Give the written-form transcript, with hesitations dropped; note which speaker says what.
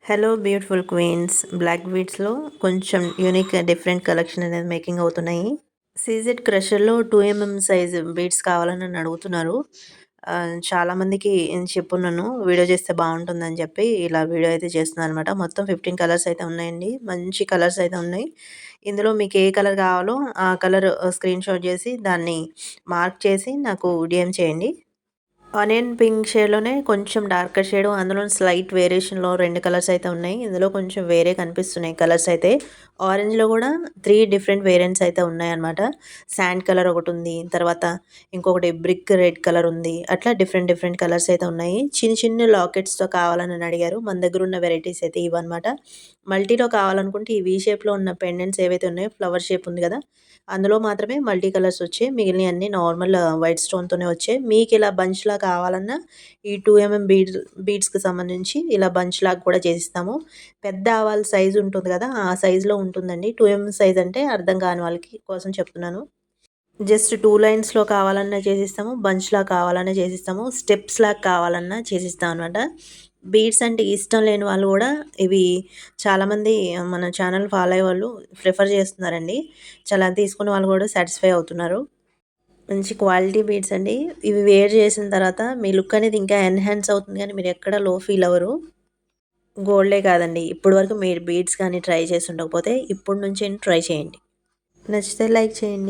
Speaker 1: Hello beautiful queens black బీడ్స్లో కొంచెం unique different collection అనేది making అవుతున్నాయి. సీజెడ్ క్రషర్లో 2 సైజ్ బీడ్స్ కావాలని నన్ను అడుగుతున్నారు. చాలామందికి చెప్పున్నాను వీడియో చేస్తే బాగుంటుందని చెప్పి ఇలా వీడియో అయితే చేస్తున్నాను అనమాట. మొత్తం 15 కలర్స్ అయితే ఉన్నాయండి. మంచి కలర్స్ అయితే ఉన్నాయి. ఇందులో మీకు ఏ కలర్ కావాలో ఆ కలర్ స్క్రీన్ షాట్ చేసి దాన్ని మార్క్ చేసి నాకు డిఎం చేయండి. ఆనియన్ పింక్ షేడ్‌లోనే కొంచెం డార్కర్ షేడు అందులోను స్లైట్ వేరియేషన్‌లో 2 కలర్స్ అయితే ఉన్నాయి. ఇందులో కొంచెం వేరే కనిపిస్తున్నాయి కలర్స్ అయితే. ఆరెంజ్‌లో గూడా 3 డిఫరెంట్ వేరియంట్స్ అయితే ఉన్నాయన్నమాట. శాండ్ కలర్ ఒకటుంది. తర్వాత ఇంకొకటి బ్రిక్ రెడ్ కలర్ ఉంది. అట్లా డిఫరెంట్ డిఫరెంట్ కలర్స్ అయితే ఉన్నాయి. చిన్న చిన్న లాకెట్స్‌తో కావాలని నన్ను అడిగారు. మన దగ్గర ఉన్న వెరైటీస్ అయితే ఇవన్నమాట. మల్టీలో కావాలనుకుంటే ఈ వి షేప్‌లో ఉన్న పెండెంట్స్ ఏవైతే ఉన్నాయో ఫ్లవర్ షేప్ ఉంది గదా! అందులో మాత్రమే మల్టీ కలర్స్ వచ్చాయి. మిగిలినయన్నీ నార్మల్ వైట్ స్టోన్‌తోనే వచ్చాయి. మీకిలా బంచ్‌లా కావాలన్నా ఈ 2 బీడ్స్‌కి సంబంధించి ఇలా బంచ్‌లాగా కూడా చేసిస్తాము. పెద్ద ఆవాల సైజ్ ఉంటుంది గదా! ఆ సైజ్‌లో ఉంటుందండి. 2 సైజ్ అంటే అర్థం కాని వాళ్ళకి కోసం చెప్తున్నాను. జస్ట్ 2 లైన్స్‌లో కావాలన్నా చేసిస్తాము. బంచ్‌లా కావాలన్నా చేసిస్తాము. స్టెప్స్‌లాగా కావాలన్నా చేసిస్తాం అనమాట. బీడ్స్ అంటే ఇష్టం లేని వాళ్ళు గూడా ఇవి చాలామంది మన ఛానల్ ఫాలో అయ్యేవాళ్ళు ప్రిఫర్ చేస్తున్నారండి. చాలా తీసుకున్న వాళ్ళు గూడా సాటిస్ఫై అవుతున్నారు. మంచి క్వాలిటీ బీడ్స్ అండి. ఇవి వేర్ చేసిన తర్వాత మీ లుక్ అనేది ఇంకా ఎన్హాన్స్ అవుతుంది గానీ మీరెక్కడ లో ఫీల్ అవ్వరు. గోల్డే కాదండి. ఇప్పటి వరకు మీరు బీడ్స్ గానీ ట్రై చేసి ఉండకపోతే ఇప్పటి నుంచైనా ట్రై చేయండి. నచ్చితే లైక్ చేయండి.